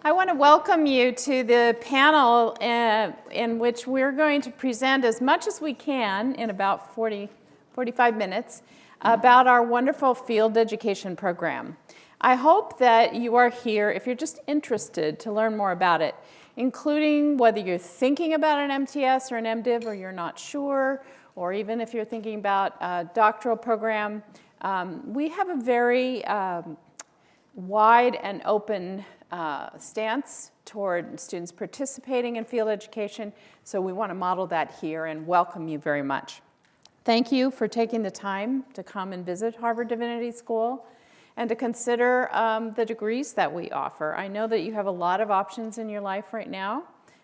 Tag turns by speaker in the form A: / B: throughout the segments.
A: I want to welcome you to the panel in which we're going to present as much as we can in about 45 minutes about our wonderful field education program. I hope that you are here if you're just interested to learn more about it, including whether you're thinking about an MTS or an MDiv or you're not sure, or even if you're thinking about a doctoral program. We have a very wide and open stance toward students participating in field education, so we want to model that here and welcome you very much. Thank you for taking the time to come and visit Harvard Divinity School and to consider the degrees that we offer. I know that you have a lot of options in your life right now,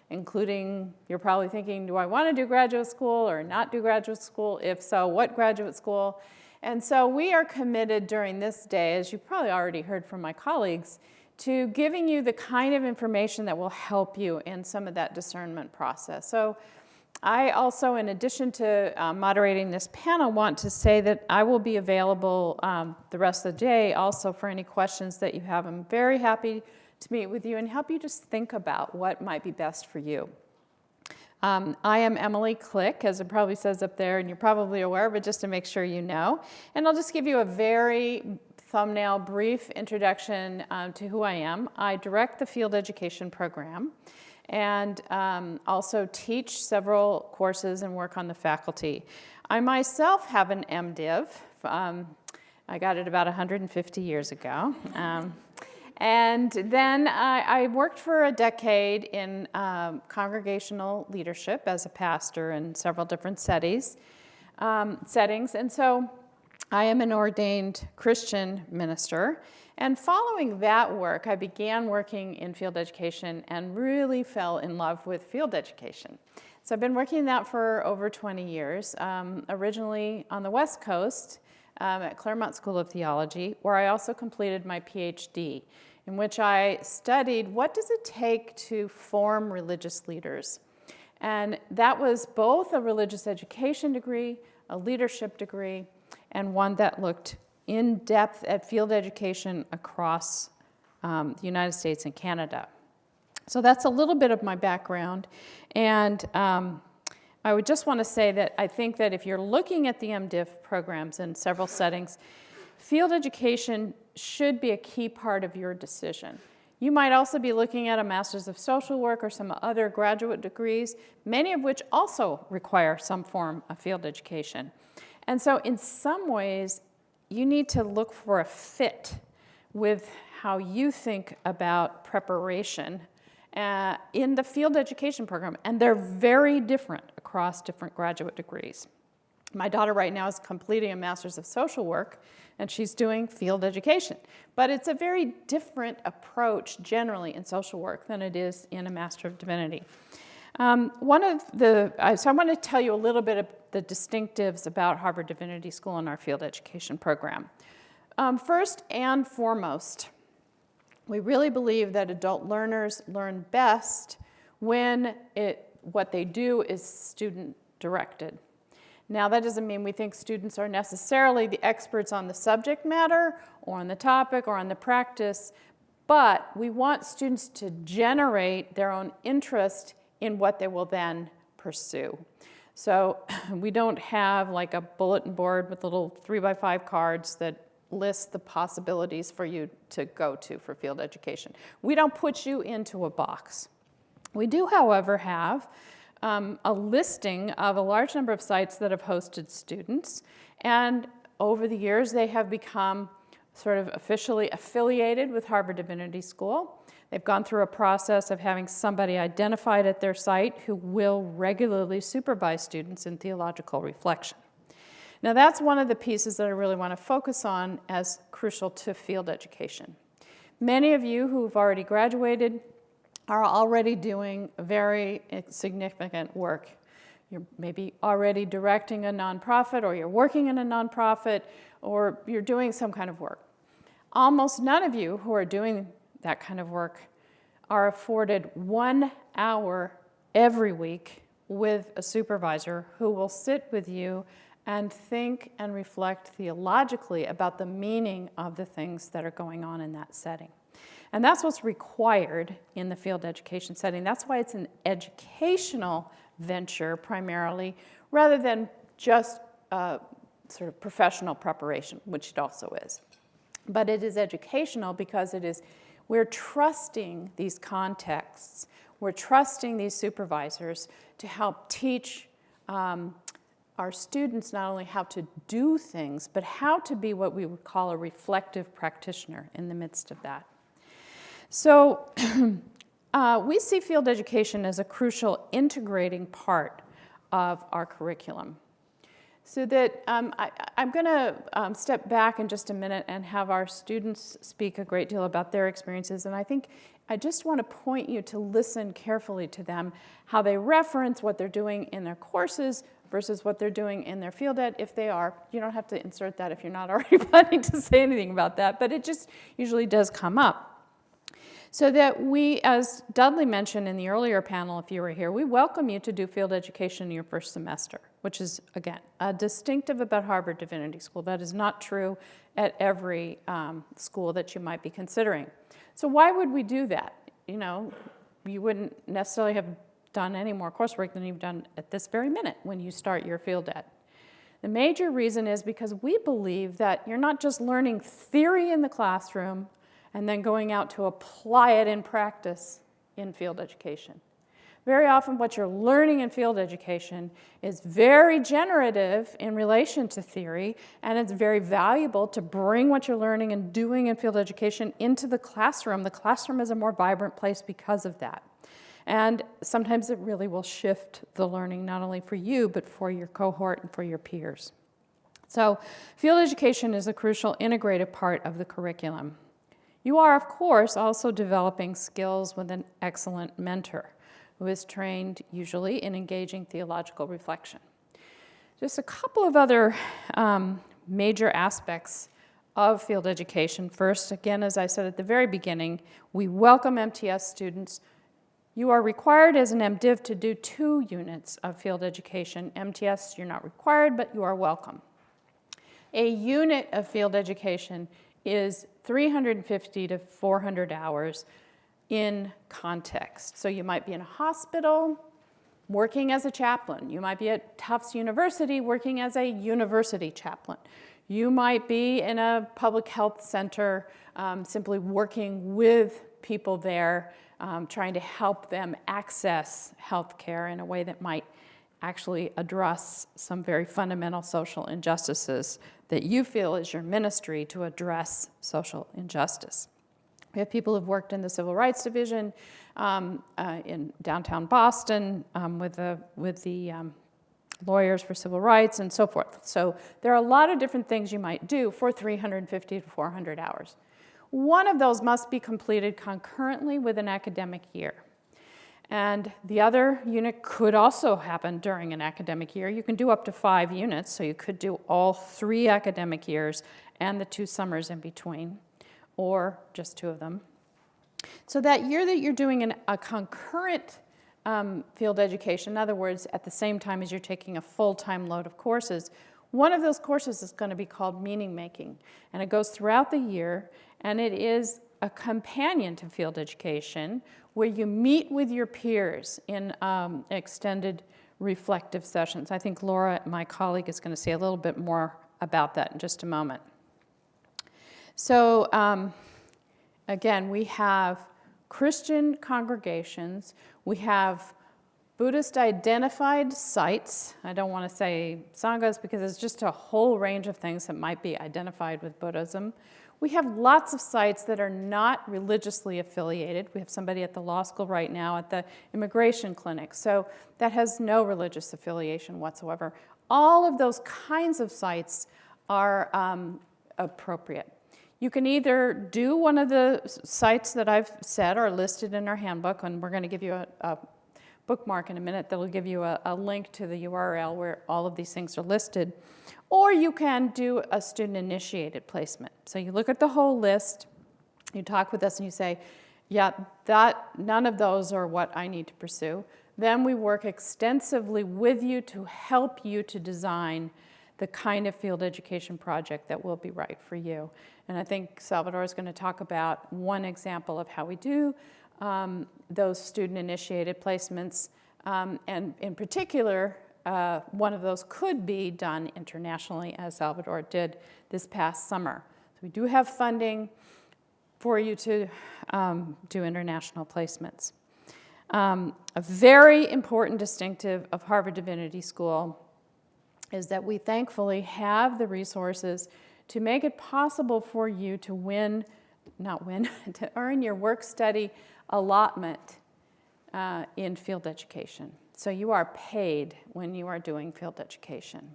A: including you're probably thinking, do I want to do graduate school or not do graduate school? If so, what graduate school? And so we are committed during this day, as you probably already heard from my colleagues, to giving you the kind of information that will help you in some of that discernment process. So I also, in addition to moderating this panel, want to say that I will be available the rest of the day also for any questions that you have. I'm very happy to meet with you and help you just think about what might be best for you. I am Emily Click, as it probably says up there, and you're probably aware, but just to make sure you know. And I'll just give you a very thumbnail brief introduction to who I am. I direct the field education program and also teach several courses and work on the faculty. I myself have an MDiv. I got it about 150 years ago. And then I worked for a decade in congregational leadership as a pastor in several different settings. And so I am an ordained Christian minister. And following that work, I began working in field education and really fell in love with field education. So I've been working in that for over 20 years, originally on the West Coast at Claremont School of Theology, where I also completed my PhD, in which I studied what does it take to form religious leaders. And that was both a religious education degree, a leadership degree, and one that looked in depth at field education across the United States and Canada. So that's a little bit of my background. And I would just want to say that I think that if you're looking at the MDiv programs in several settings, field education should be a key part of your decision. You might also be looking at a Master's of Social Work or some other graduate degrees, many of which also require some form of field education. And so in some ways, you need to look for a fit with how you think about preparation in the field education program. And they're very different across different graduate degrees. My daughter right now is completing a Master's of Social Work, and she's doing field education. But it's a very different approach generally in social work than it is in a Master of Divinity. So I want to tell you a little bit of the distinctives about Harvard Divinity School and our field education program. First and foremost, we really believe that adult learners learn best when what they do is student-directed. Now, that doesn't mean we think students are necessarily the experts on the subject matter or on the topic or on the practice, but we want students to generate their own interest in what they will then pursue. So we don't have like a bulletin board with little 3x5 cards that list the possibilities for you to go to for field education. We don't put you into a box. We do, however, have a listing of a large number of sites that have hosted students, and over the years they have become sort of officially affiliated with Harvard Divinity School. They've gone through a process of having somebody identified at their site who will regularly supervise students in theological reflection. Now that's one of the pieces that I really want to focus on as crucial to field education. Many of you who've already graduated are already doing very significant work. You're maybe already directing a nonprofit, or you're working in a nonprofit, or you're doing some kind of work. Almost none of you who are doing that kind of work are afforded 1 hour every week with a supervisor who will sit with you and think and reflect theologically about the meaning of the things that are going on in that setting. And that's what's required in the field education setting. That's why it's an educational venture primarily, rather than just sort of professional preparation, which it also is. But it is educational because we're trusting these contexts, we're trusting these supervisors to help teach our students not only how to do things, but how to be what we would call a reflective practitioner in the midst of that. So we see field education as a crucial integrating part of our curriculum. So that I'm going to step back in just a minute and have our students speak a great deal about their experiences. And I think I just want to point you to listen carefully to them, how they reference what they're doing in their courses versus what they're doing in their field ed. If they are, you don't have to insert that if you're not already planning to say anything about that, but it just usually does come up. So that we, as Dudley mentioned in the earlier panel, if you were here, we welcome you to do field education in your first semester, which is, again, distinctive about Harvard Divinity School. That is not true at every school that you might be considering. So why would we do that? You know, you wouldn't necessarily have done any more coursework than you've done at this very minute when you start your field ed. The major reason is because we believe that you're not just learning theory in the classroom and then going out to apply it in practice in field education. Very often what you're learning in field education is very generative in relation to theory, and it's very valuable to bring what you're learning and doing in field education into the classroom. The classroom is a more vibrant place because of that. And sometimes it really will shift the learning, not only for you, but for your cohort and for your peers. So field education is a crucial integrated part of the curriculum. You are, of course, also developing skills with an excellent mentor who is trained usually in engaging theological reflection. Just a couple of other major aspects of field education. First, again, as I said at the very beginning, we welcome MTS students. You are required as an MDiv to do 2 units of field education. MTS, you're not required, but you are welcome. A unit of field education is 350 to 400 hours in context. So you might be in a hospital working as a chaplain. You might be at Tufts University working as a university chaplain. You might be in a public health center simply working with people there, trying to help them access health care in a way that might actually address some very fundamental social injustices that you feel is your ministry to address social injustice. We have people who've worked in the Civil Rights Division in downtown Boston with the lawyers for civil rights and so forth. So there are a lot of different things you might do for 350 to 400 hours. One of those must be completed concurrently with an academic year. And the other unit could also happen during an academic year. You can do up to 5 units, so you could do all 3 academic years and the 2 summers in between, or just 2 of them. So that year that you're doing a concurrent field education, in other words, at the same time as you're taking a full-time load of courses, one of those courses is going to be called meaning making, and it goes throughout the year, and it is a companion to field education where you meet with your peers in extended reflective sessions. I think Laura, my colleague, is going to say a little bit more about that in just a moment. So again, we have Christian congregations, we have Buddhist identified sites. I don't want to say sanghas because it's just a whole range of things that might be identified with Buddhism. We have lots of sites that are not religiously affiliated. We have somebody at the law school right now at the immigration clinic, so that has no religious affiliation whatsoever. All of those kinds of sites are appropriate. You can either do one of the sites that I've said are listed in our handbook, and we're going to give you a bookmark in a minute that will give you a link to the URL where all of these things are listed. Or you can do a student-initiated placement. So you look at the whole list, you talk with us and you say, yeah, none of those are what I need to pursue. Then we work extensively with you to help you to design the kind of field education project that will be right for you. And I think Salvador is going to talk about one example of how we do those student-initiated placements. And in particular, one of those could be done internationally, as Salvador did this past summer. So we do have funding for you to do international placements. A very important distinctive of Harvard Divinity School is that we thankfully have the resources to make it possible for you to to earn your work-study allotment in field education. So you are paid when you are doing field education.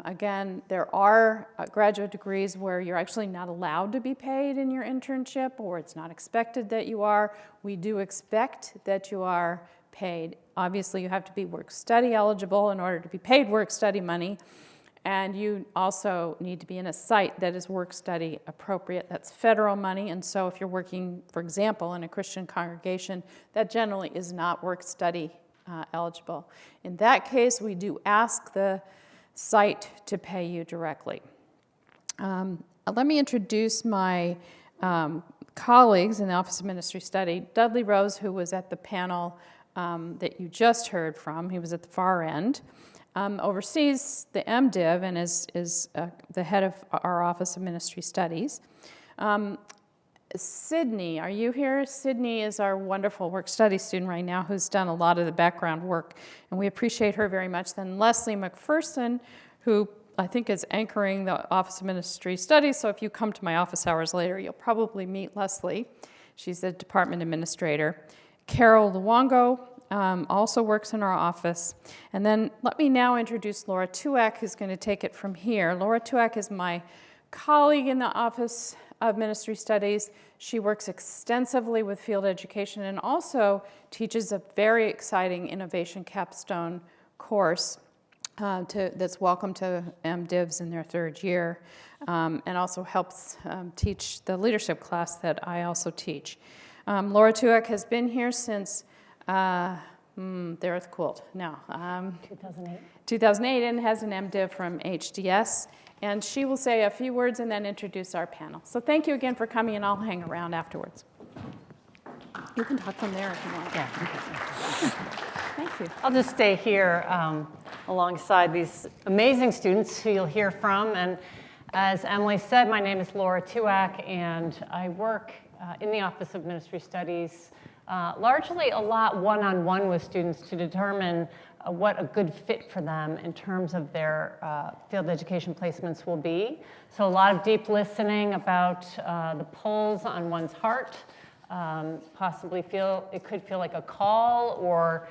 A: Again, there are graduate degrees where you're actually not allowed to be paid in your internship, or it's not expected that you are. We do expect that you are paid. Obviously, you have to be work-study eligible in order to be paid work-study money, and you also need to be in a site that is work-study appropriate. That's federal money, and so if you're working, for example, in a Christian congregation, that generally is not work-study eligible. In that case, we do ask the site to pay you directly. Let me introduce my colleagues in the Office of Ministry Study. Dudley Rose, who was at the panel that you just heard from, he was at the far end, oversees the MDiv and is the head of our Office of Ministry Studies. Sydney, are you here? Sydney is our wonderful work-study student right now who's done a lot of the background work, and we appreciate her very much. Then Leslie McPherson, who I think is anchoring the Office of Ministry Studies, so if you come to my office hours later, you'll probably meet Leslie. She's the department administrator. Carol Luongo also works in our office. And then let me now introduce Laura Tuak, who's going to take it from here. Laura Tuak is my colleague in the Office of Ministry Studies. She works extensively with field education and also teaches a very exciting innovation capstone course that's welcome to MDivs in their third year, and also helps teach the leadership class that I also teach. Laura Tuak has been here since there it's cooled. No.
B: 2008.
A: 2008, and has an MDiv from HDS. And she will say a few words and then introduce our panel. So thank you again for coming, and I'll hang around afterwards. You can talk from there if you want.
B: Yeah.
A: Thank you.
B: I'll just stay here alongside these amazing students who you'll hear from. And as Emily said, my name is Laura Tuak, and I work in the Office of Ministry Studies, largely a lot one-on-one with students to determine what a good fit for them in terms of their field education placements will be. So a lot of deep listening about the pulls on one's heart, possibly it could feel like a call, or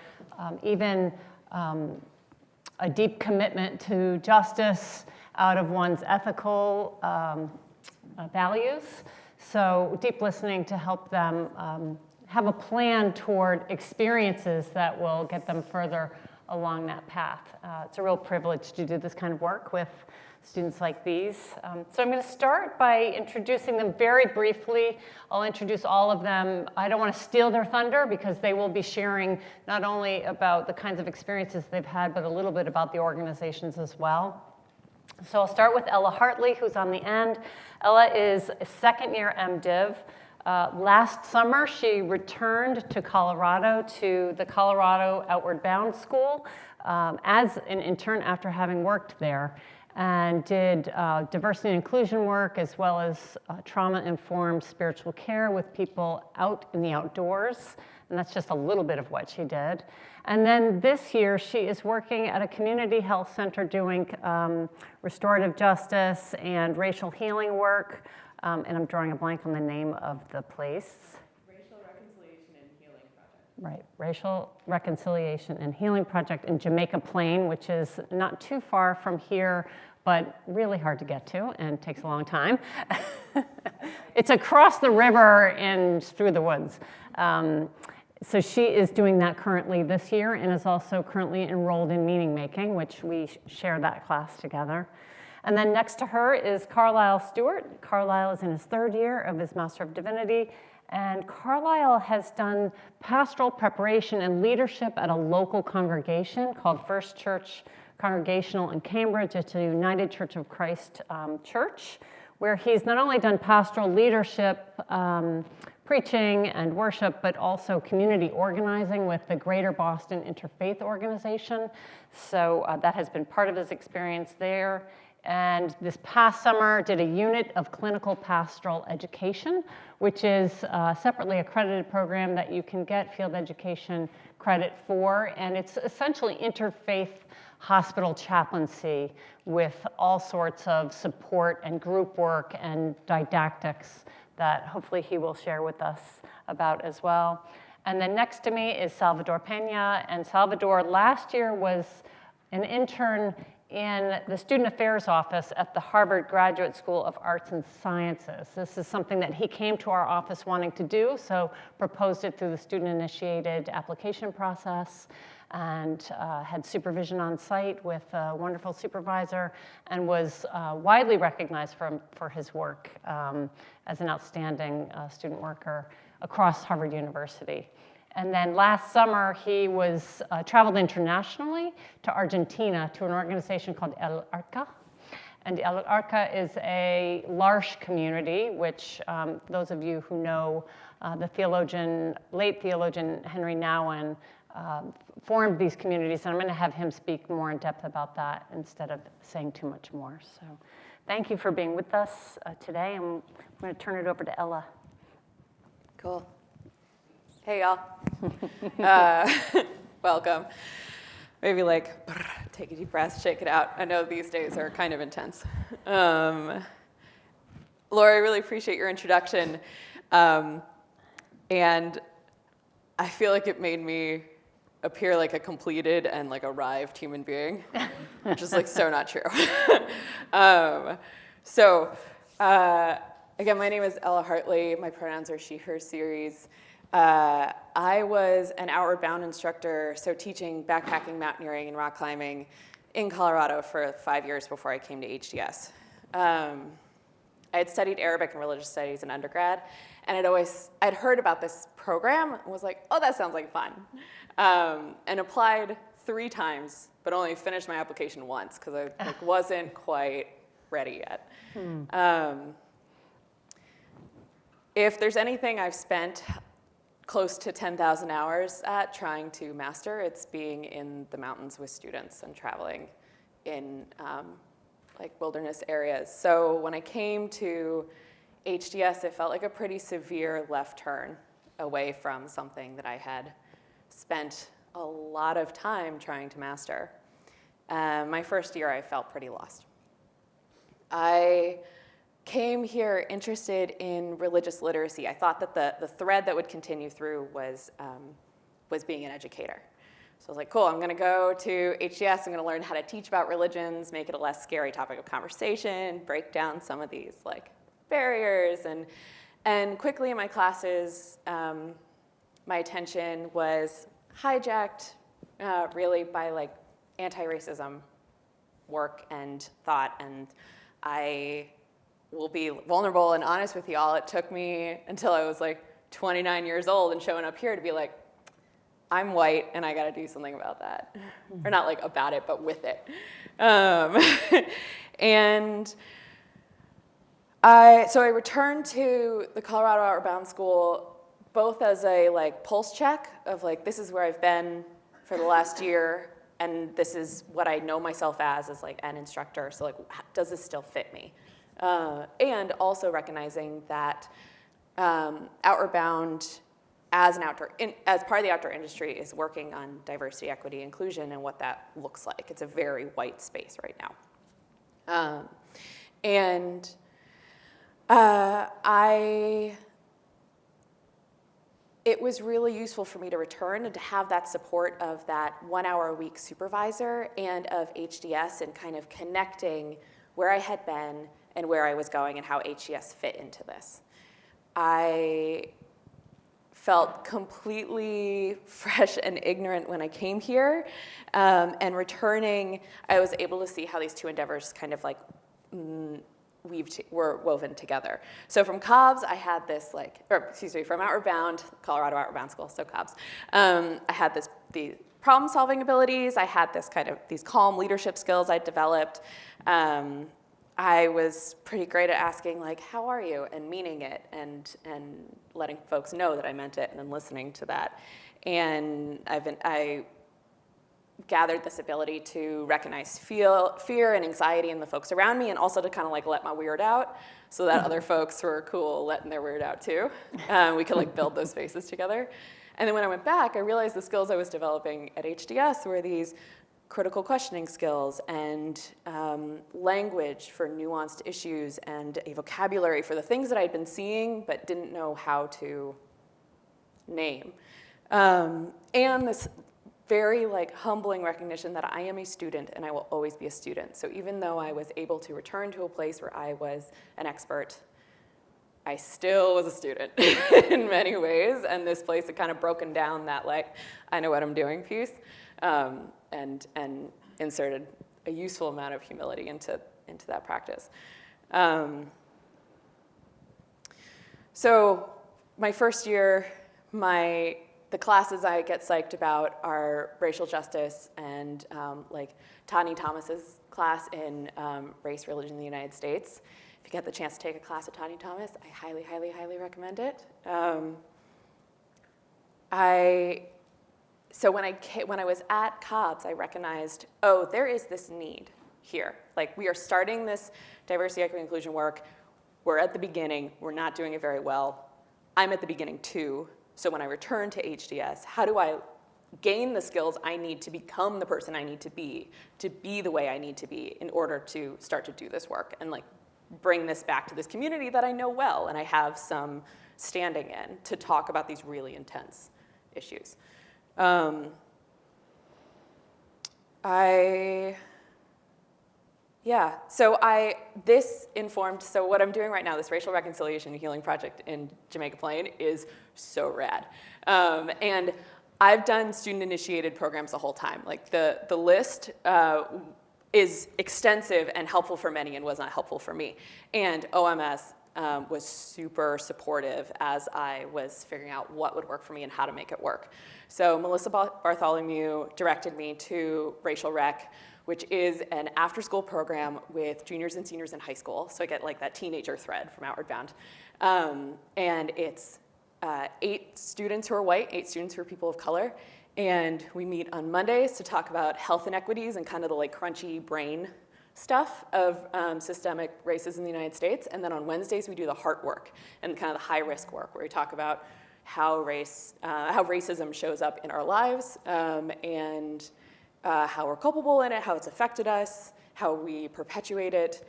B: even a deep commitment to justice out of one's ethical values. So deep listening to help them have a plan toward experiences that will get them further along that path. It's a real privilege to do this kind of work with students like these. So I'm going to start by introducing them very briefly. I'll introduce all of them. I don't want to steal their thunder because they will be sharing not only about the kinds of experiences they've had, but a little bit about the organizations as well. So I'll start with Ella Hartley, who's on the end. Ella is a second-year MDiv. Last summer, she returned to Colorado, to the Colorado Outward Bound School as an intern after having worked there, and did diversity and inclusion work as well as trauma-informed spiritual care with people out in the outdoors. And that's just a little bit of what she did. And then this year, she is working at a community health center doing restorative justice and racial healing work. And I'm drawing a blank on the name of the place.
A: Racial Reconciliation and Healing Project.
B: Right, Racial Reconciliation and Healing Project in Jamaica Plain, which is not too far from here, but really hard to get to and takes a long time. It's across the river and through the woods. So she is doing that currently this year and is also currently enrolled in meaning making, which we share that class together. And then next to her is Carlisle Stewart. Carlisle is in his third year of his Master of Divinity, And Carlisle has done pastoral preparation and leadership at a local congregation called First Church Congregational in Cambridge. It's a United Church of Christ church, where he's not only done pastoral leadership, preaching and worship, but also community organizing with the Greater Boston Interfaith Organization. So that has been part of his experience there. And this past summer did a unit of clinical pastoral education, which is a separately accredited program that you can get field education credit for. And it's essentially interfaith hospital chaplaincy with all sorts of support and group work and didactics that hopefully he will share with us about as well. And then next to me is Salvador Pena. And Salvador last year was an intern in the Student Affairs Office at the Harvard Graduate School of Arts and Sciences. This is something that he came to our office wanting to do, so proposed it through the student-initiated application process, and had supervision on site with a wonderful supervisor, and was widely recognized for his work as an outstanding student worker across Harvard University. And then last summer, he was traveled internationally to Argentina to an organization called El Arca. And El Arca is a l'Arche community, which those of you who know the late theologian Henry Nouwen formed these communities. And I'm going to have him speak more in depth about that instead of saying too much more. So thank you for being with us today. And I'm going to turn it over to Ella.
C: Cool. Hey, y'all. Welcome. Maybe take a deep breath, shake it out. I know these days are kind of intense. Laura, I really appreciate your introduction. And I feel like it made me appear like a completed and arrived human being, which is so not true. Again, my name is Ella Hartley. My pronouns are she, her series. I was an Outward Bound instructor, so teaching backpacking, mountaineering, and rock climbing in Colorado for 5 years before I came to HDS. I had studied Arabic and religious studies in undergrad, and I'd heard about this program and was like, oh, that sounds like fun. And applied 3 times, but only finished my application once because I wasn't quite ready yet. If there's anything I've spent close to 10,000 hours at trying to master, it's being in the mountains with students and traveling in wilderness areas. So when I came to HDS, it felt like a pretty severe left turn away from something that I had spent a lot of time trying to master. My first year, I felt pretty lost. I came here interested in religious literacy. I thought that the thread that would continue through was being an educator. So I was like, cool, I'm going to go to HDS. I'm going to learn how to teach about religions, make it a less scary topic of conversation, break down some of these barriers. And quickly in my classes, my attention was hijacked really by anti-racism work and thought. And I will be vulnerable and honest with y'all. It took me until I was 29 years old and showing up here to be I'm white and I got to do something about that. Or not about it, but with it. And so I returned to the Colorado Outward Bound School both as a pulse check of this is where I've been for the last year, and this is what I know myself as an instructor. So does this still fit me? And also recognizing that Outward Bound, as part of the outdoor industry, is working on diversity, equity, inclusion, and what that looks like. It's a very white space right now. It was really useful for me to return and to have that support of that 1 hour a week supervisor and of HDS and kind of connecting where I had been and where I was going and how HDS fit into this. I felt completely fresh and ignorant when I came here, and returning, I was able to see how these two endeavors kind of were woven together. So from Cobb's, I had this from Outward Bound, Colorado Outward Bound School, so Cobb's, I had the problem-solving abilities. I had these calm leadership skills I developed. I was pretty great at asking, like, how are you, and meaning it, and letting folks know that I meant it, and then listening to that. And I gathered this ability to recognize fear and anxiety in the folks around me, and also to kind of like let my weird out, so that other folks were cool letting their weird out too. We could like build those spaces together. And then when I went back, I realized the skills I was developing at HDS were these critical questioning skills and language for nuanced issues and a vocabulary for the things that I'd been seeing but didn't know how to name. And this very humbling recognition that I am a student and I will always be a student. So even though I was able to return to a place where I was an expert, I still was a student in many ways, and this place had kind of broken down that I know what I'm doing piece, and inserted a useful amount of humility into that practice. So my first year, the classes I get psyched about are racial justice and Tani Thomas's class in race, religion in the United States. If you get the chance to take a class with Tani Thomas, I highly, highly, highly recommend it. So when I was at Cobb's, I recognized, oh, there is this need here. We are starting this diversity, equity, inclusion work. We're at the beginning. We're not doing it very well. I'm at the beginning too. So when I return to HDS, how do I gain the skills I need to become the person I need to be the way I need to be in order to start to do this work and bring this back to this community that I know well and I have some standing in to talk about these really intense issues. This informed, so what I'm doing right now, this Racial Reconciliation and Healing Project in Jamaica Plain is so rad. And I've done student-initiated programs the whole time. The list is extensive and helpful for many and was not helpful for me. And OMS was super supportive as I was figuring out what would work for me and how to make it work. So Melissa Bartholomew directed me to Racial Rec, which is an after-school program with juniors and seniors in high school. So I get that teenager thread from Outward Bound. And it's 8 students who are white, 8 students who are people of color. And we meet on Mondays to talk about health inequities and kind of the crunchy brain stuff of systemic racism in the United States. And then on Wednesdays, we do the heart work and kind of the high-risk work, where we talk about how racism shows up in our lives and how we're culpable in it, how it's affected us, how we perpetuate it.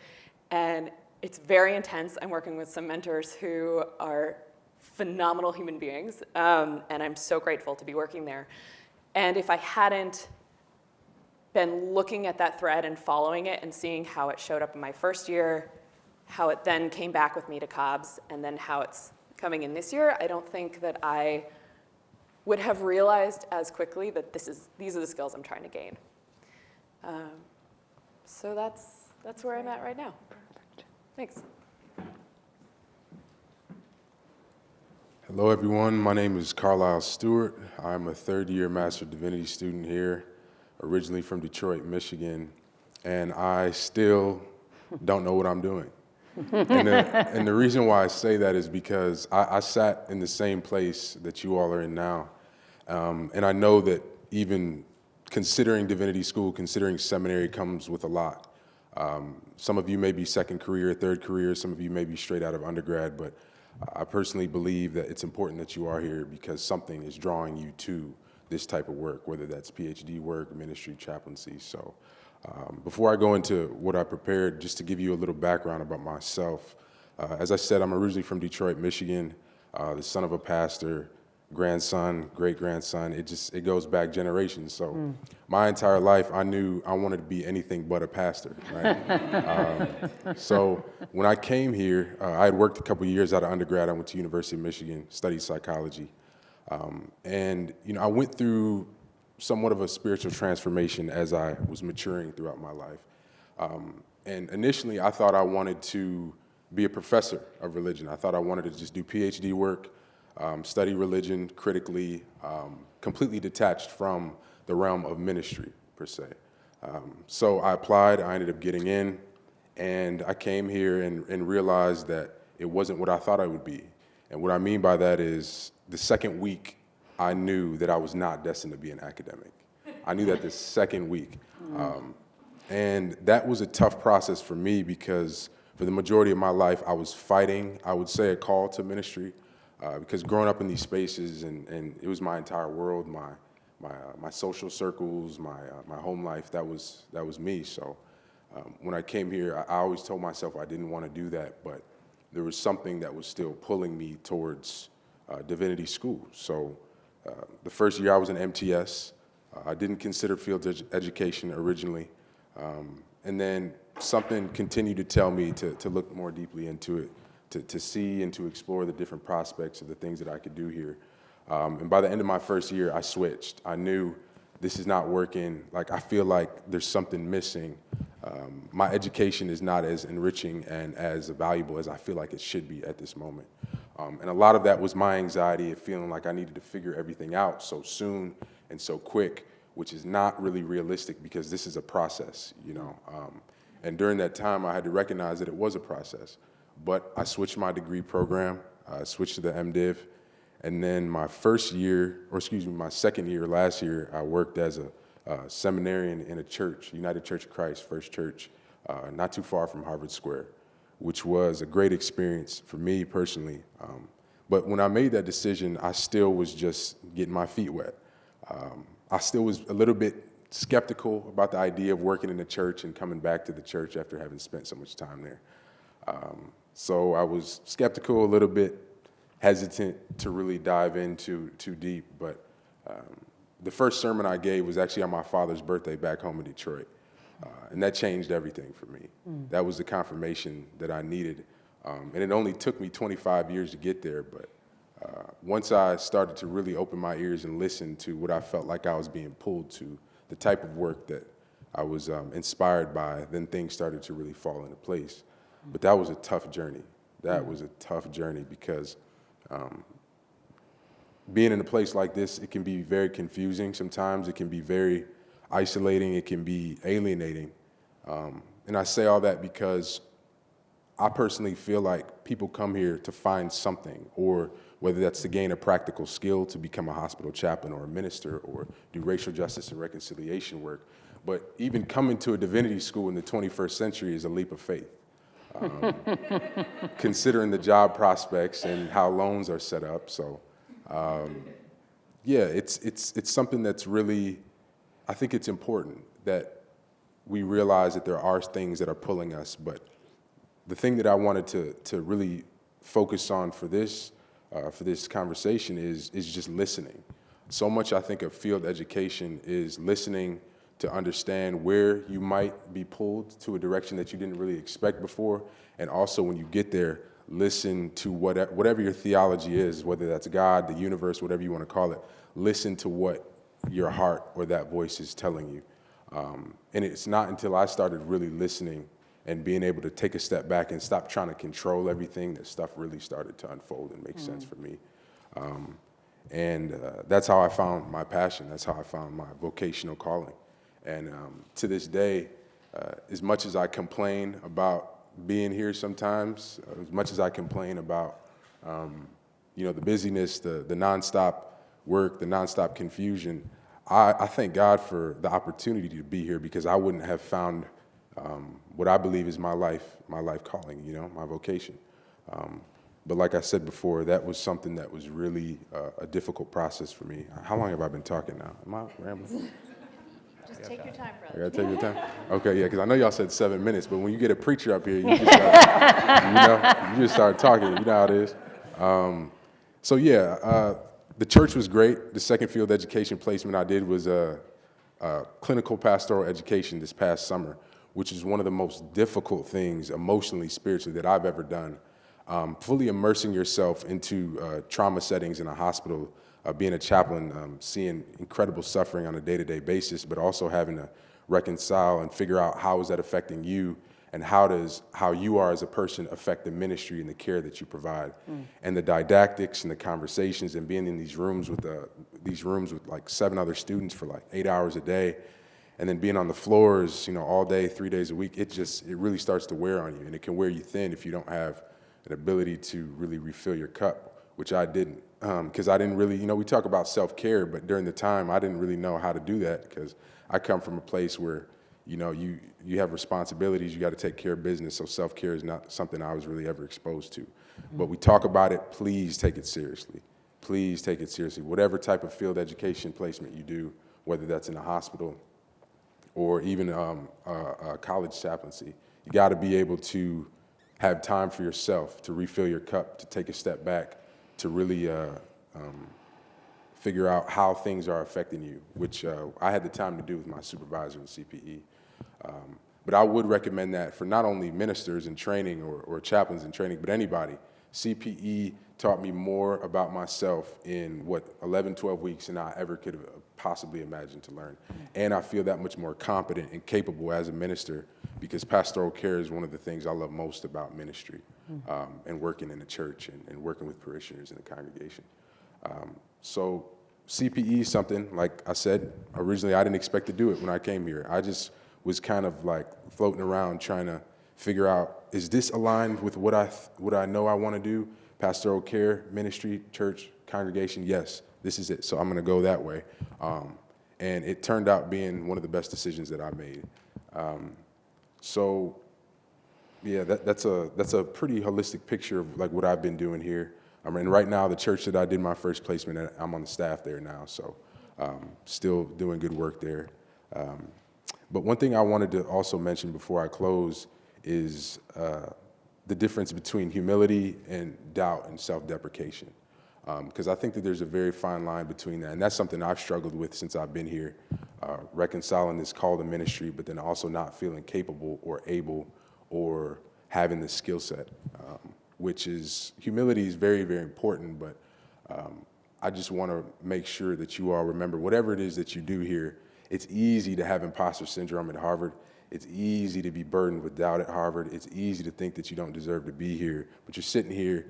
C: And it's very intense. I'm working with some mentors who are phenomenal human beings, and I'm so grateful to be working there. And if I hadn't been looking at that thread and following it and seeing how it showed up in my first year, how it then came back with me to Cobb's, and then how it's coming in this year, I don't think that I would have realized as quickly that these are the skills I'm trying to gain. So that's where I'm at right now. Perfect. Thanks.
D: Hello, everyone. My name is Carlisle Stewart. I'm a third-year Master of Divinity student here, originally from Detroit, Michigan, and I still don't know what I'm doing. And the reason why I say that is because I sat in the same place that you all are in now, and I know that even considering Divinity School, considering seminary comes with a lot. Some of you may be second career, third career, some of you may be straight out of undergrad, but I personally believe that it's important that you are here because something is drawing you to this type of work, whether that's PhD work, ministry, chaplaincy. So before I go into what I prepared, just to give you a little background about myself, as I said, I'm originally from Detroit, Michigan, the son of a pastor, grandson, great-grandson. It goes back generations. So my entire life, I knew I wanted to be anything but a pastor, right? So when I came here, I had worked a couple years out of undergrad. I went to University of Michigan, studied psychology. And I went through somewhat of a spiritual transformation as I was maturing throughout my life. And initially, I thought I wanted to be a professor of religion. I thought I wanted to just do PhD work, study religion critically, completely detached from the realm of ministry, per se. So I applied, I ended up getting in, and I came here and realized that it wasn't what I thought I would be. And what I mean by that is the second week, I knew that I was not destined to be an academic. I knew that the second week. And that was a tough process for me because for the majority of my life, I was fighting, I would say, a call to ministry because growing up in these spaces and it was my entire world, my social circles, my home life, that was me. So when I came here, I always told myself I didn't want to do that, but there was something that was still pulling me towards Divinity School. So the first year I was in MTS. I didn't consider field education originally. And then something continued to tell me to look more deeply into it, to see and to explore the different prospects of the things that I could do here. And by the end of my first year, I switched. I knew this is not working. Like, I feel like there's something missing. My education is not as enriching and as valuable as I feel like it should be at this moment. And a lot of that was my anxiety of feeling like I needed to figure everything out so soon and so quick, which is not really realistic because this is a process, you know. And during that time, I had to recognize that it was a process. But I switched my degree program, I switched to the MDiv, and then my my second year, last year, I worked as a seminarian in a church, United Church of Christ, First Church, not too far from Harvard Square, which was a great experience for me personally. But when I made that decision, I still was just getting my feet wet. I still was a little bit skeptical about the idea of working in the church and coming back to the church after having spent so much time there. So I was skeptical, a little bit hesitant to really dive into too deep, but the first sermon I gave was actually on my father's birthday back home in Detroit, and that changed everything for me. That was the confirmation that I needed, and it only took me 25 years to get there, but once I started to really open my ears and listen to what I felt like I was being pulled to, the type of work that I was inspired by, then things started to really fall into place. But that was a tough journey. That was a tough journey because being in a place like this, it can be very confusing sometimes. It can be very isolating. It can be alienating. And I say all that because I personally feel like people come here to find something, or whether that's to gain a practical skill to become a hospital chaplain or a minister or do racial justice and reconciliation work. But even coming to a divinity school in the 21st century is a leap of faith. Considering the job prospects and how loans are set up. So, yeah, it's something that's really, I think it's important that we realize that there are things that are pulling us. But the thing that I wanted to really focus on for this conversation is just listening. So much, I think, of field education is listening to understand where you might be pulled to a direction that you didn't really expect before. And also, when you get there, listen to whatever your theology is, whether that's God, the universe, whatever you want to call it, listen to what your heart or that voice is telling you. And it's not until I started really listening and being able to take a step back and stop trying to control everything that stuff really started to unfold and make sense for me. And that's how I found my passion. That's how I found my vocational calling. And to this day, as much as I complain about being here sometimes, as much as I complain about, the busyness, the nonstop work, the nonstop confusion, I thank God for the opportunity to be here because I wouldn't have found what I believe is my life calling, my vocation. But like I said before, that was something that was really a difficult process for me. How long have I been talking now? Am I rambling?
A: Just take your time, brother.
D: I gotta take your time? Okay, yeah, because I know y'all said 7 minutes, but when you get a preacher up here, you just start, you just start talking. You know how it is. So yeah, the church was great. The second field education placement I did was clinical pastoral education this past summer, which is one of the most difficult things emotionally, spiritually that I've ever done. Fully immersing yourself into trauma settings in a hospital, being a chaplain, seeing incredible suffering on a day-to-day basis, but also having to reconcile and figure out how is that affecting you and how you are as a person affect the ministry and the care that you provide. And the didactics and the conversations and being in these rooms with like 7 other students for like 8 hours a day, and then being on the floors, all day, 3 days a week, it really starts to wear on you, and it can wear you thin if you don't have an ability to really refill your cup, which I didn't, because I didn't really, we talk about self-care, but during the time, I didn't really know how to do that, because I come from a place where, you have responsibilities, you got to take care of business, so self-care is not something I was really ever exposed to. But we talk about it, please take it seriously. Please take it seriously. Whatever type of field education placement you do, whether that's in a hospital or even a college chaplaincy, you got to be able to have time for yourself, to refill your cup, to take a step back, to really figure out how things are affecting you, which I had the time to do with my supervisor in CPE. But I would recommend that for not only ministers in training or chaplains in training, but anybody. CPE taught me more about myself in 11, 12 weeks than I ever could have possibly imagined to learn. And I feel that much more competent and capable as a minister, because pastoral care is one of the things I love most about ministry, and working in the church and working with parishioners in the congregation. So CPE is something, like I said, originally I didn't expect to do it when I came here. I just was kind of like floating around trying to figure out, is this aligned with what I know I want to do? Pastoral care, ministry, church, congregation, yes, this is it. So I'm going to go that way. And it turned out being one of the best decisions that I made. So yeah, that's a pretty holistic picture of like what I've been doing here. And right now, the church that I did my first placement at, I'm on the staff there now, so still doing good work there. But one thing I wanted to also mention before I close is the difference between humility and doubt and self-deprecation. Because I think that there's a very fine line between that, and that's something I've struggled with since I've been here, reconciling this call to ministry, but then also not feeling capable or able or having the skill set, which is, humility is very, very important, but I just want to make sure that you all remember, whatever it is that you do here, it's easy to have imposter syndrome at Harvard. It's easy to be burdened with doubt at Harvard. It's easy to think that you don't deserve to be here, but you're sitting here,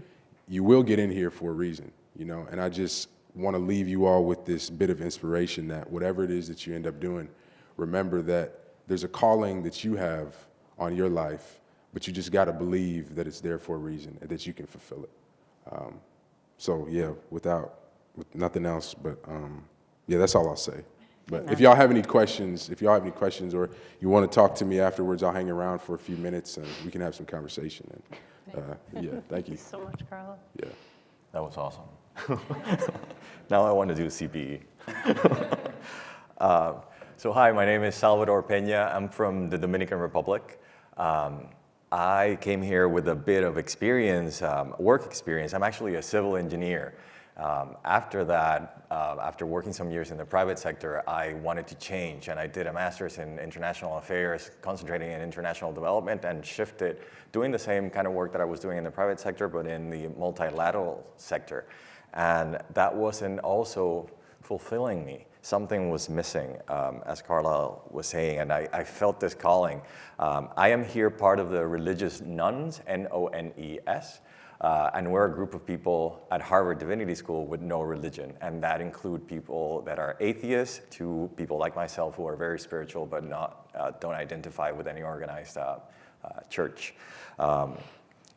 D: you will get in here for a reason, and I just want to leave you all with this bit of inspiration that whatever it is that you end up doing, remember that there's a calling that you have on your life, but you just got to believe that it's there for a reason and that you can fulfill it. So yeah, with nothing else, but yeah, that's all I'll say. But if y'all have any questions, or you want to talk to me afterwards, I'll hang around for a few minutes and we can have some conversation. And yeah, thank you.
B: So much, Carla.
D: Yeah.
E: That was awesome. Now I want to do CPE. So hi, my name is Salvador Pena. I'm from the Dominican Republic. I came here with a bit of experience, work experience. I'm actually a civil engineer. After that, after working some years in the private sector, I wanted to change, and I did a master's in international affairs, concentrating in international development, and shifted, doing the same kind of work that I was doing in the private sector, but in the multilateral sector. And that wasn't also fulfilling me. Something was missing, as Carlisle was saying, and I felt this calling. I am here part of the religious nuns, N-O-N-E-S, and we're a group of people at Harvard Divinity School with no religion, and that include people that are atheists to people like myself who are very spiritual but don't identify with any organized church.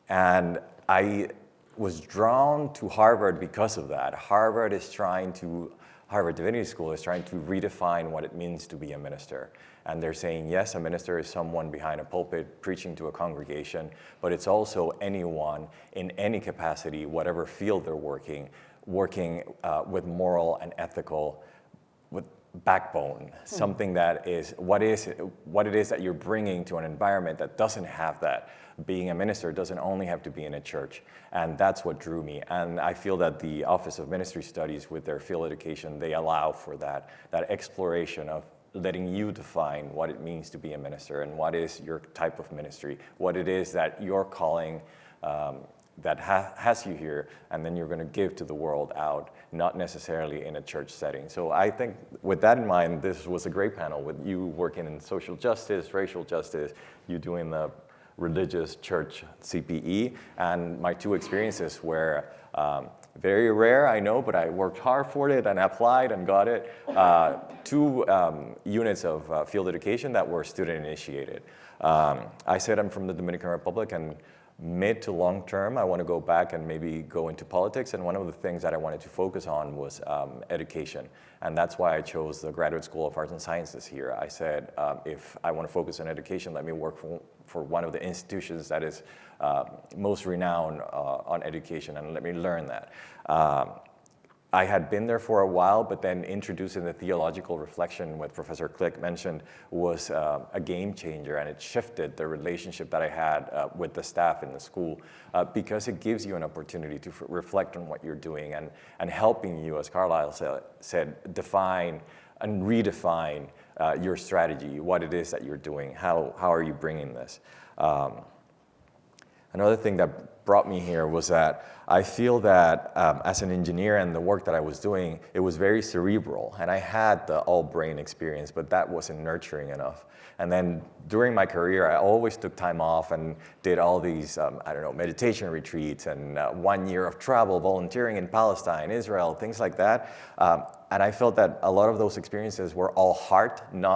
E: And I was drawn to Harvard because of that. Harvard Divinity School is trying to redefine what it means to be a minister. And they're saying, yes, a minister is someone behind a pulpit preaching to a congregation, but it's also anyone in any capacity, whatever field they're working with moral and ethical, with backbone, something that is what it is that you're bringing to an environment that doesn't have that. Being a minister doesn't only have to be in a church, and that's what drew me. And I feel that the Office of Ministry Studies, with their field education, they allow for that exploration of letting you define what it means to be a minister and what is your type of ministry, what it is that you're calling that has you here, and then you're going to give to the world out, not necessarily in a church setting. So I think with that in mind, this was a great panel with you working in social justice, racial justice, you doing the religious church CPE, and my 2 experiences were very rare, I know, but I worked hard for it and applied and got it. 2 units of field education that were student initiated. I said I'm from the Dominican Republic, and mid to long term, I want to go back and maybe go into politics. And one of the things that I wanted to focus on was education. And that's why I chose the Graduate School of Arts and Sciences here. I said, if I want to focus on education, let me work for one of the institutions that is most renowned on education, and let me learn that. I had been there for a while, but then introducing the theological reflection, what Professor Click mentioned, was a game changer, and it shifted the relationship that I had with the staff in the school, because it gives you an opportunity to reflect on what you're doing and helping you, as Carlisle said, define and redefine your strategy, what it is that you're doing, how are you bringing this. Another thing that brought me here was that I feel that as an engineer and the work that I was doing, it was very cerebral, and I had the all-brain experience, but that wasn't nurturing enough. And then during my career, I always took time off and did all these, meditation retreats and 1 year of travel, volunteering in Palestine, Israel, things like that. And I felt that a lot of those experiences were all heart, and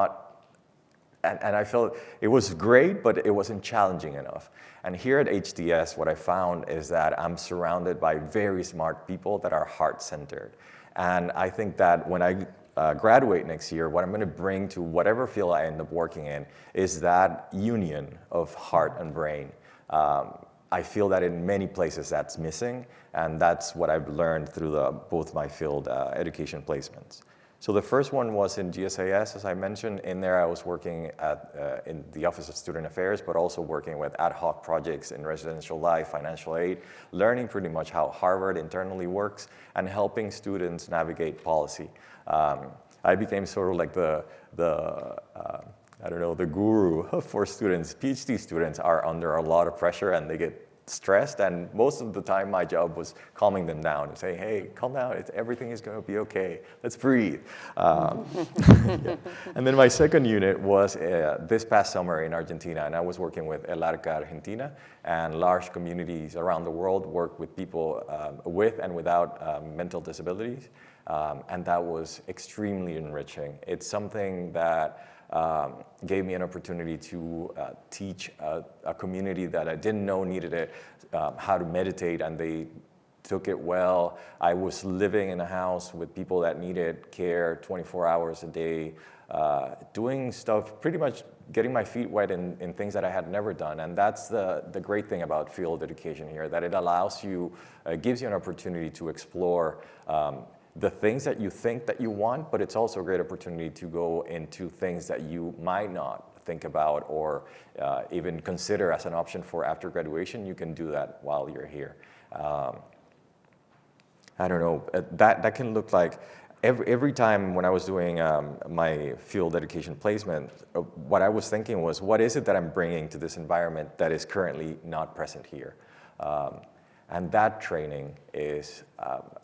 E: I felt it was great, but it wasn't challenging enough. And here at HDS, what I found is that I'm surrounded by very smart people that are heart-centered. And I think that when I graduate next year, what I'm going to bring to whatever field I end up working in is that union of heart and brain. I feel that in many places that's missing, and that's what I've learned through both my field education placements. So the first one was in GSAS, as I mentioned. In there, I was working in the Office of Student Affairs, but also working with ad hoc projects in residential life, financial aid, learning pretty much how Harvard internally works, and helping students navigate policy. I became sort of like the guru for students. PhD students are under a lot of pressure, and they get stressed, and most of the time my job was calming them down and saying, hey, calm down, everything is going to be okay, let's breathe. Yeah. And then my second unit was this past summer in Argentina, and I was working with El Arca Argentina, and large communities around the world work with people with and without mental disabilities, and that was extremely enriching. It's something that gave me an opportunity to teach a community that I didn't know needed it, how to meditate, and they took it well. I was living in a house with people that needed care 24 hours a day, doing stuff, pretty much getting my feet wet in things that I had never done. And that's the great thing about field education here, that it allows you, gives you an opportunity to explore the things that you think that you want, but it's also a great opportunity to go into things that you might not think about or even consider as an option for after graduation. You can do that while you're here. I don't know, that can look like every time when I was doing my field education placement, what I was thinking was, what is it that I'm bringing to this environment that is currently not present here? And that training is,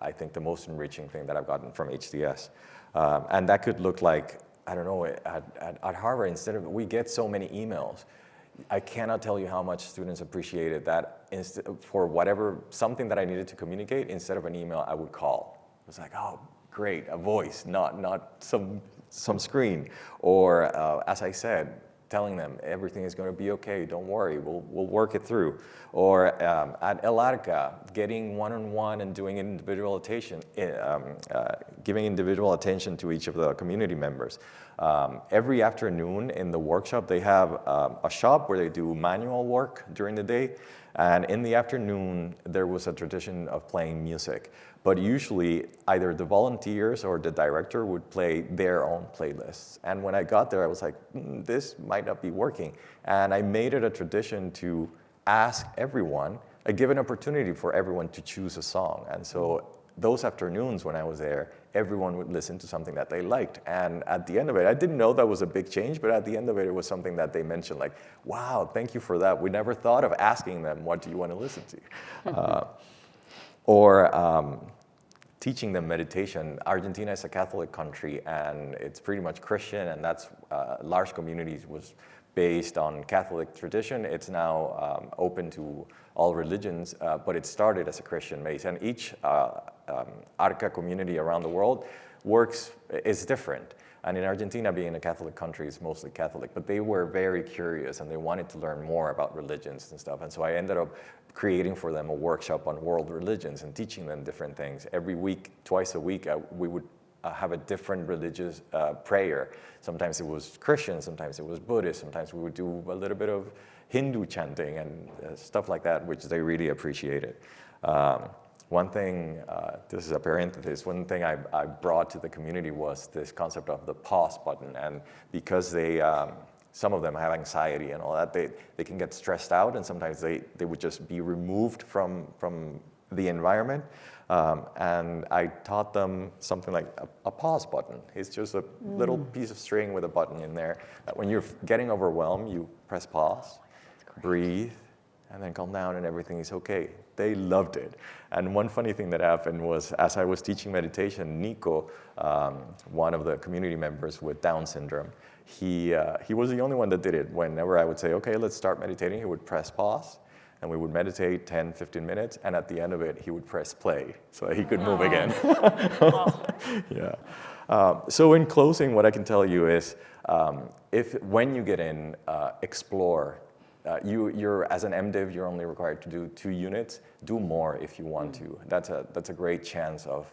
E: I think, the most enriching thing that I've gotten from HDS. And that could look like, I don't know, at Harvard, we get so many emails. I cannot tell you how much students appreciated that for something that I needed to communicate, instead of an email, I would call. It was like, oh, great, a voice, not some screen. Or, as I said, telling them everything is going to be okay, don't worry, we'll work it through. Or at El Arca, getting one-on-one and doing individual attention, giving individual attention to each of the community members. Every afternoon in the workshop, they have a shop where they do manual work during the day. And in the afternoon, there was a tradition of playing music. But usually, either the volunteers or the director would play their own playlists. And when I got there, I was like, this might not be working. And I made it a tradition to ask everyone, give an opportunity for everyone to choose a song. And so those afternoons when I was there, everyone would listen to something that they liked. And at the end of it, I didn't know that was a big change, but at the end of it, it was something that they mentioned, like, wow, thank you for that. We never thought of asking them, what do you want to listen to? Or teaching them meditation. Argentina is a Catholic country, and it's pretty much Christian, and that's large communities was based on Catholic tradition. It's now open to all religions, but it started as a Christian base. And each ARCA community around the world is different. And in Argentina, being a Catholic country, is mostly Catholic, but they were very curious and they wanted to learn more about religions and stuff. And so I ended up creating for them a workshop on world religions and teaching them different things. Every week, twice a week, we would have a different religious prayer. Sometimes it was Christian, sometimes it was Buddhist, sometimes we would do a little bit of Hindu chanting and stuff like that, which they really appreciated. One thing, this is a parenthesis, one thing I brought to the community was this concept of the pause button. And because some of them have anxiety and all that, they can get stressed out, and sometimes they would just be removed from the environment. And I taught them something like a pause button. It's just a little piece of string with a button in there. When you're getting overwhelmed, you press pause, breathe, and then calm down and everything is okay. They loved it. And one funny thing that happened was, as I was teaching meditation, Nico, one of the community members with Down syndrome, he was the only one that did it. Whenever I would say, okay, let's start meditating, he would press pause, and we would meditate 10, 15 minutes, and at the end of it, he would press play so that he could move again. Yeah. So in closing, what I can tell you is, when you get in, explore. You're as an MDiv, you're only required to do 2 units. Do more if you want to. That's a great chance of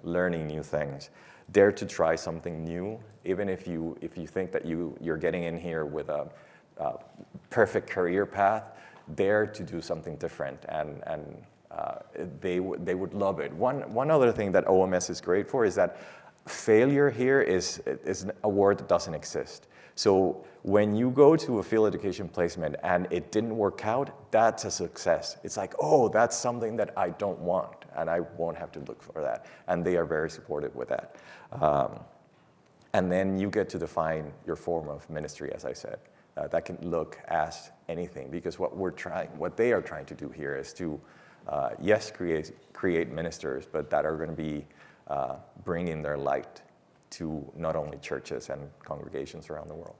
E: learning new things. Dare to try something new, even if you think that you're getting in here with a perfect career path. Dare to do something different, and they would love it. One other thing that OMS is great for is that failure here is a word that doesn't exist. So when you go to a field education placement and it didn't work out, that's a success. It's like, oh, that's something that I don't want, and I won't have to look for that. And they are very supportive with that. And then you get to define your form of ministry, as I said. That can look as anything, because what they are trying to do here is to, yes, create ministers, but that are going to be bringing their light to not only churches and congregations around the world.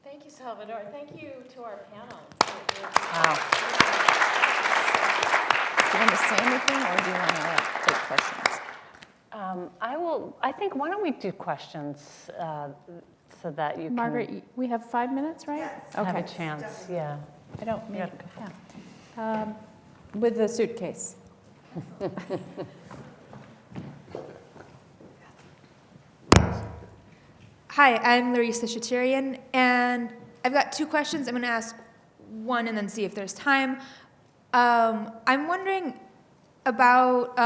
A: Thank you, Salvador. Thank you to our panel.
B: Wow.
A: Do you want to say anything, or do you want to take questions?
B: I think, why don't we do questions so that you
A: Margaret, we have 5 minutes, right?
F: Yes.
B: can have a chance. Yeah.
A: I don't need,
B: Yeah.
A: yeah. With the suitcase.
F: Hi, I'm Larissa Shatirian, and I've got 2 questions. I'm going to ask one and then see if there's time. I'm wondering about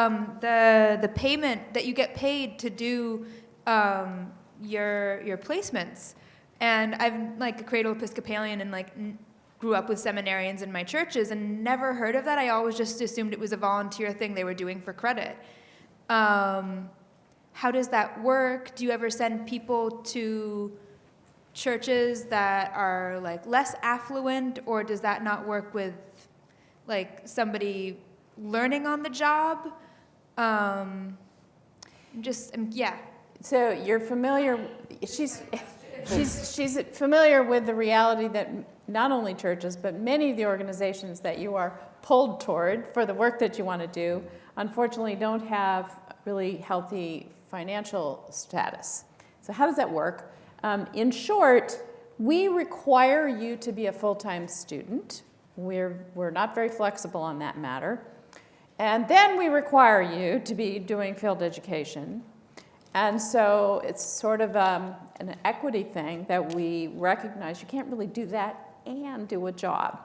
F: the payment that you get paid to do your placements. And I'm like a cradle Episcopalian and grew up with seminarians in my churches and never heard of that. I always just assumed it was a volunteer thing they were doing for credit. How does that work? Do you ever send people to churches that are less affluent, or does that not work with somebody learning on the job? Yeah.
A: So you're familiar, she's familiar with the reality that not only churches, but many of the organizations that you are pulled toward for the work that you want to do, unfortunately don't have really healthy financial status. So how does that work? In short, we require you to be a full-time student. We're not very flexible on that matter. And then we require you to be doing field education. And so it's sort of an equity thing that we recognize you can't really do that and do a job.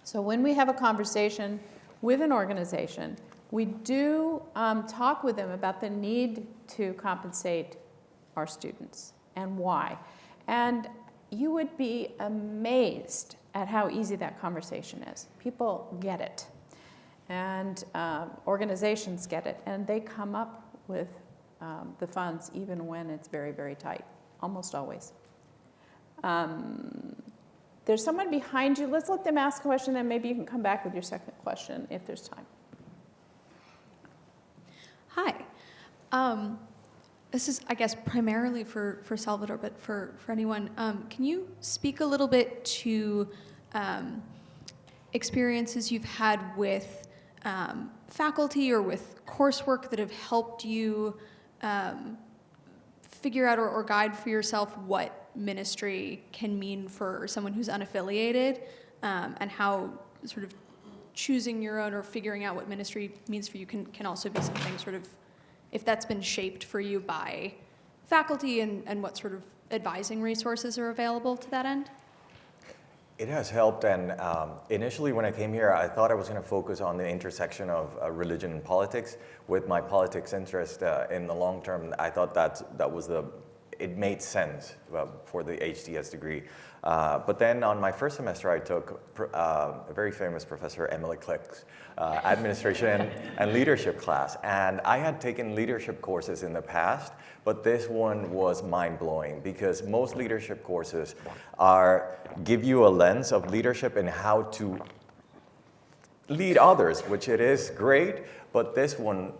A: So when we have a conversation with an organization, we do talk with them about the need to compensate our students and why. And you would be amazed at how easy that conversation is. People get it, and organizations get it, and they come up with the funds even when it's very, very tight, almost always. There's someone behind you. Let's let them ask a question, then maybe you can come back with your second question if there's time.
G: Hi. This is, I guess, primarily for Salvador, but for anyone. Can you speak a little bit to experiences you've had with faculty or with coursework that have helped you figure out or guide for yourself what ministry can mean for someone who's unaffiliated, and how sort of choosing your own or figuring out what ministry means for you can also be something sort of, if that's been shaped for you by faculty, and what sort of advising resources are available to that end?
E: It has helped, and initially when I came here, I thought I was going to focus on the intersection of religion and politics. With my politics interest in the long term, I thought that was it made sense for the HDS degree. But then on my first semester, I took a very famous professor, Emily Click's administration and leadership class. And I had taken leadership courses in the past, but this one was mind-blowing, because most leadership courses give you a lens of leadership and how to lead others, which it is great, but this one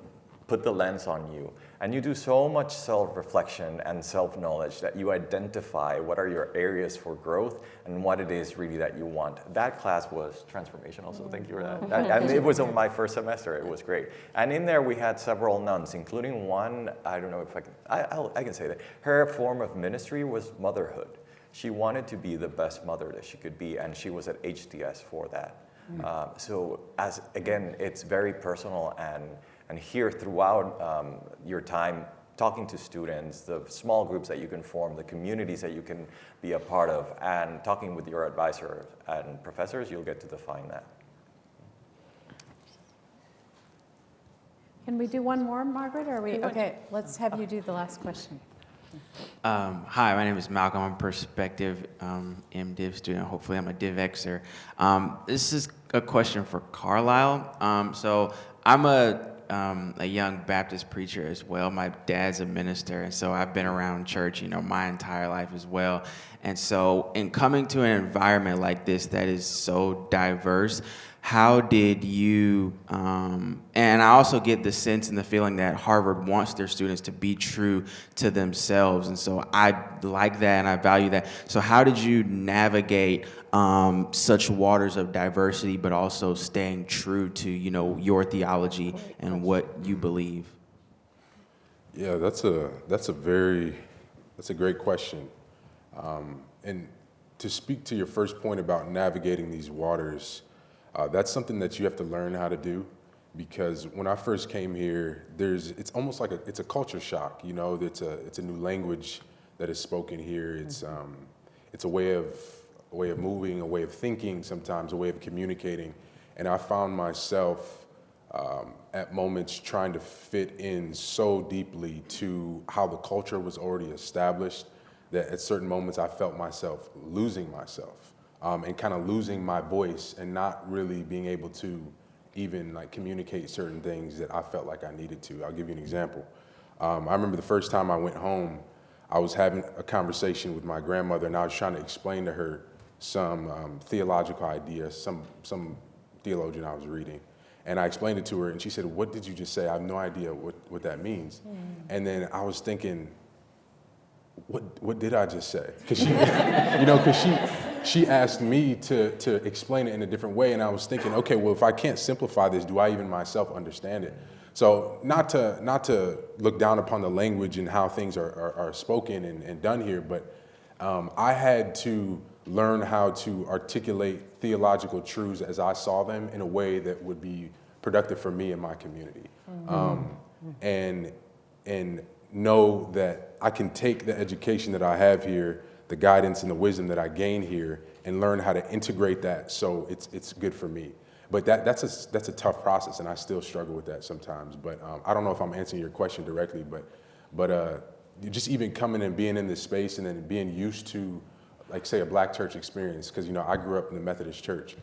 E: put the lens on you. And you do so much self-reflection and self-knowledge that you identify what are your areas for growth and what it is really that you want. That class was transformational, so thank you for that. And it was on my first semester, it was great. And in there we had several nuns, including one, I don't know if I can say that. Her form of ministry was motherhood. She wanted to be the best mother that she could be, and she was at HDS for that. So again, it's very personal, and here throughout your time talking to students, the small groups that you can form, the communities that you can be a part of, and talking with your advisor and professors, you'll get to define that.
A: Can we do one more, Margaret? Or are we okay? Let's have you do the last question.
H: Hi, my name is Malcolm. I'm a prospective MDiv student. Hopefully, I'm a DivXer. This is a question for Carlisle. So I'm a young Baptist preacher as well. My dad's a minister, and so I've been around church, my entire life as well. And so in coming to an environment like this that is so diverse, how did you, and I also get the sense and the feeling that Harvard wants their students to be true to themselves, and so I like that and I value that. So how did you navigate such waters of diversity, but also staying true to, your theology and what you believe?
D: Yeah, that's a great question. And to speak to your first point about navigating these waters, that's something that you have to learn how to do, because when I first came here, it's almost like it's a culture shock. It's a new language that is spoken here. It's a way of moving, a way of thinking, sometimes a way of communicating, and I found myself at moments trying to fit in so deeply to how the culture was already established that at certain moments I felt myself losing myself. And kind of losing my voice and not really being able to even communicate certain things that I felt like I needed to. I'll give you an example. I remember the first time I went home, I was having a conversation with my grandmother, and I was trying to explain to her some theological ideas, some theologian I was reading. And I explained it to her, and she said, "What did you just say? I have no idea what that means." And then I was thinking, what did I just say? Because she asked me to explain it in a different way, and I was thinking, okay, well, if I can't simplify this, do I even myself understand it? So not to look down upon the language and how things are spoken and done here, but I had to learn how to articulate theological truths as I saw them in a way that would be productive for me and my community, and know that I can take the education that I have here, the guidance and the wisdom that I gain here, and learn how to integrate that so it's good for me. But that's a tough process, and I still struggle with that sometimes. But I don't know if I'm answering your question directly, but just even coming and being in this space and then being used to, say, a black church experience, because I grew up in the Methodist church.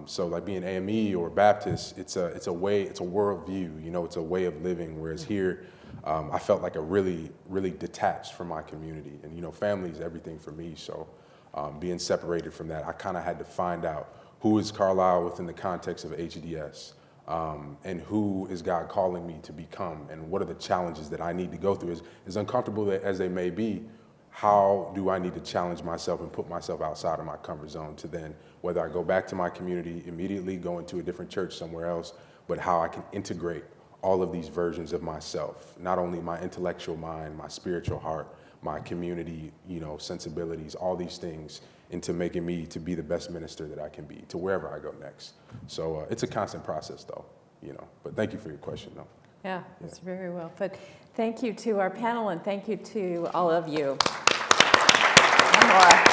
D: So being AME or Baptist, it's a worldview, it's a way of living. Whereas here, I felt like a really, really detached from my community, and family is everything for me. So being separated from that, I kind of had to find out who is Carlisle within the context of HDS. and who is God calling me to become, and what are the challenges that I need to go through. As uncomfortable as they may be, how do I need to challenge myself and put myself outside of my comfort zone to then, whether I go back to my community immediately, go into a different church somewhere else, but how I can integrate all of these versions of myself, not only my intellectual mind, my spiritual heart, my community, sensibilities, all these things, into making me to be the best minister that I can be to wherever I go next. So it's a constant process though, but thank you for your question though.
A: Yeah, that's very well put. Thank you to our panel, and thank you to all of you. And Laura.